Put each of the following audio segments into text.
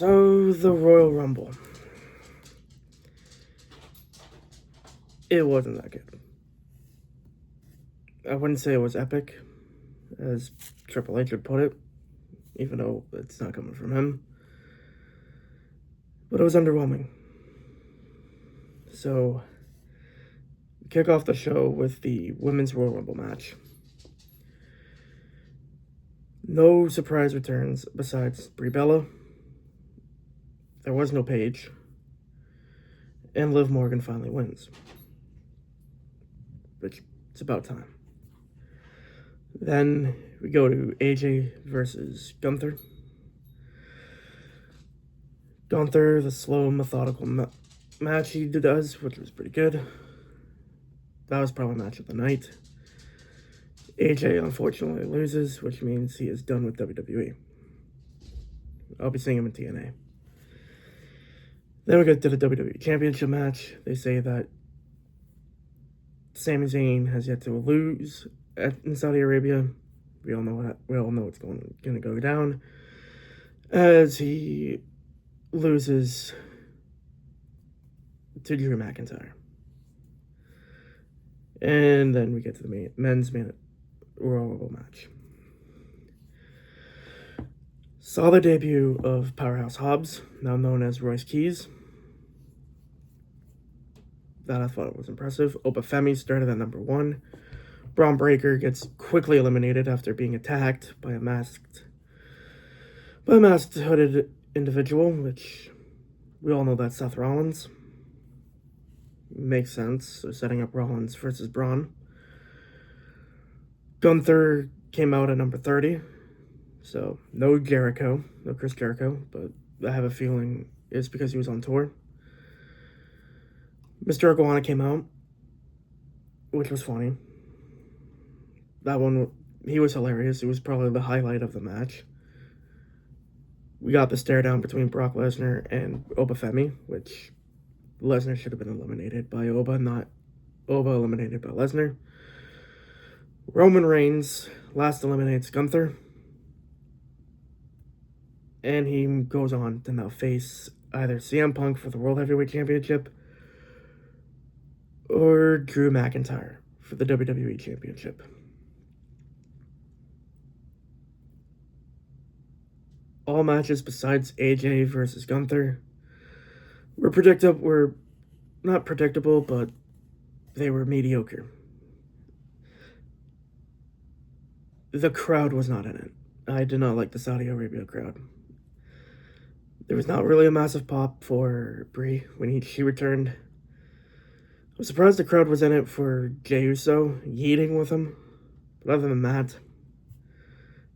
So, the Royal Rumble. It wasn't that good. I wouldn't say it was epic, as Triple H would put it, even though it's not coming from him. But it was underwhelming. So, we kick off the show with the Women's Royal Rumble match. No surprise returns besides Brie Bella. There was no Paige. And Liv Morgan finally wins. Which, it's about time. Then we go to AJ versus Gunther. Gunther, the slow, methodical match he does, which was pretty good. That was probably match of the night. AJ unfortunately loses, which means he is done with WWE. I'll be seeing him in TNA. Then we get to the WWE Championship match. They say that Sami Zayn has yet to lose in Saudi Arabia. We all know what's going to go down, as he loses to Drew McIntyre. And then we get to the men's Royal Rumble match. Saw the debut of Powerhouse Hobbs, now known as Royce Keys. That I thought was impressive. Oba Femi started at number 1. Braun Breaker gets quickly eliminated after being attacked by a masked hooded individual, which we all know that's Seth Rollins. Makes sense. So setting up Rollins versus Braun. Gunther came out at number 30. So no Chris Jericho, but I have a feeling it's because he was on tour. Mr. Iguana came out, which was funny. That one, he was hilarious. It was probably the highlight of the match. We got the stare down between Brock Lesnar and Oba Femi, which Lesnar should have been eliminated by Oba, not Oba eliminated by Lesnar. Roman Reigns last eliminates Gunther. And he goes on to now face either CM Punk for the World Heavyweight Championship or Drew McIntyre for the WWE Championship. All matches besides AJ versus Gunther were not predictable, but they were mediocre. The crowd was not in it. I did not like the Saudi Arabia crowd. There was not really a massive pop for Brie when she returned. I was surprised the crowd was in it for Jey Uso yeeting with him. But other than that,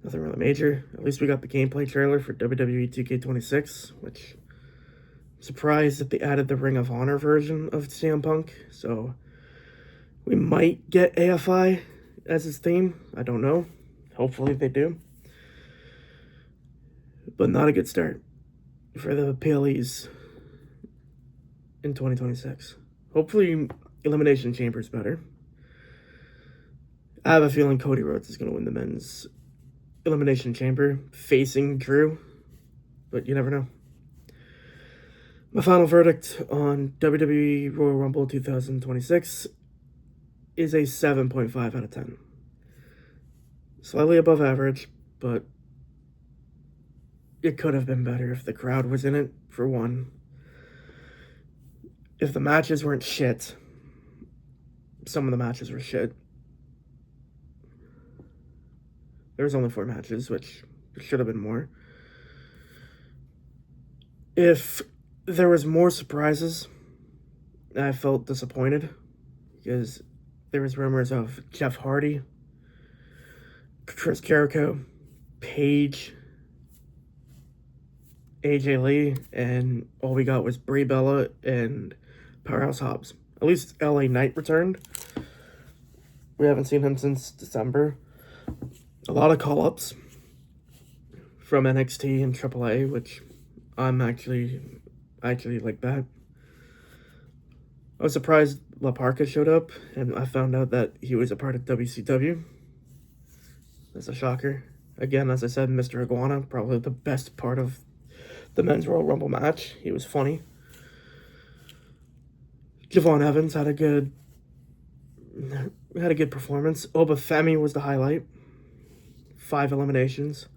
nothing really major. At least we got the gameplay trailer for WWE 2K26, which I'm surprised that they added the Ring of Honor version of CM Punk. So we might get AFI as his theme. I don't know. Hopefully they do. But not a good start for the PLEs in 2026. Hopefully Elimination Chamber's better. I have a feeling Cody Rhodes is going to win the men's Elimination Chamber facing Drew, but you never know. My final verdict on WWE Royal Rumble 2026 is a 7.5 out of 10. Slightly above average, but it could have been better if the crowd was in it, for one. If the matches weren't shit. Some of the matches were shit. There was only 4 matches, which should have been more. If there was more surprises, I felt disappointed, because there was rumors of Jeff Hardy, Chris Jericho, Paige, AJ Lee, and all we got was Brie Bella and Powerhouse Hobbs. At least LA Knight returned. We haven't seen him since December. A lot of call-ups from NXT and AAA, which I'm actually like that. I was surprised La Parka showed up, and I found out that he was a part of WCW. That's a shocker. Again, as I said, Mr. Iguana, probably the best part of the men's Royal Rumble match. He was funny. Javon Evans had a good performance. Obafemi was the highlight. 5 eliminations.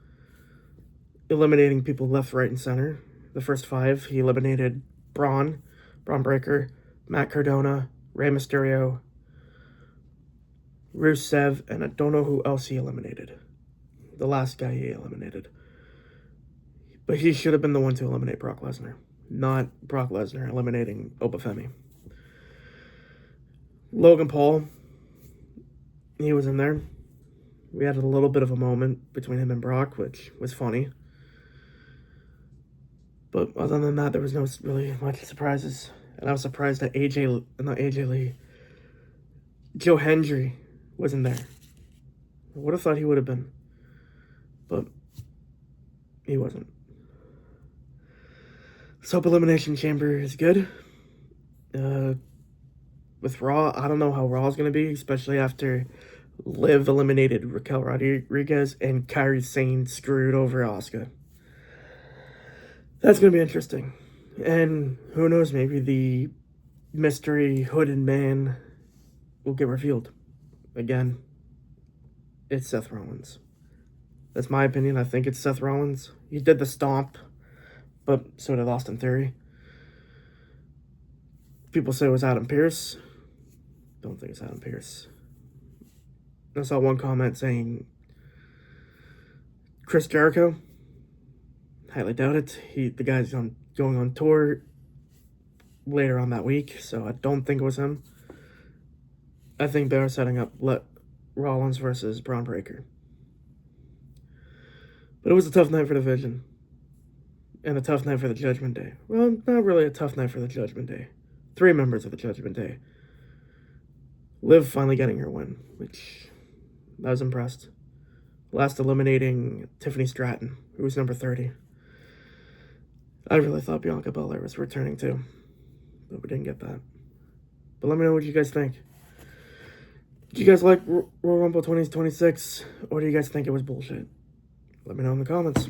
Eliminating people left, right, and center. The first 5, he eliminated Braun Breaker, Matt Cardona, Rey Mysterio, Rusev, and I don't know who else he eliminated. The last guy he eliminated. But he should have been the one to eliminate Brock Lesnar, not Brock Lesnar eliminating Obafemi. Logan Paul, he was in there. We had a little bit of a moment between him and Brock, which was funny. But other than that, there was no really much surprises. And I was surprised that AJ Lee, Joe Hendry wasn't there. I would have thought he would have been. But he wasn't. Soap Elimination Chamber is good. With Raw, I don't know how Raw is going to be, especially after Liv eliminated Raquel Rodriguez and Kairi Sane screwed over Asuka. That's going to be interesting. And who knows, maybe the mystery hooded man will get revealed. Again, it's Seth Rollins. That's my opinion. I think it's Seth Rollins. He did the stomp, but so did Austin Theory. People say it was Adam Pearce. Don't think it's Adam Pearce. I saw one comment saying Chris Jericho. Highly doubt it. The guy's going on tour later on that week, so I don't think it was him. I think they're setting up Rollins versus Braun Breaker. But it was a tough night for the Division. And a tough night for the Judgment Day. Well, not really a tough night for the Judgment Day. 3 members of the Judgment Day. Liv finally getting her win, which I was impressed. Last eliminating Tiffany Stratton, who was number 30. I really thought Bianca Belair was returning too, but we didn't get that. But let me know what you guys think. Do you guys like Royal Rumble 2026, or do you guys think it was bullshit? Let me know in the comments.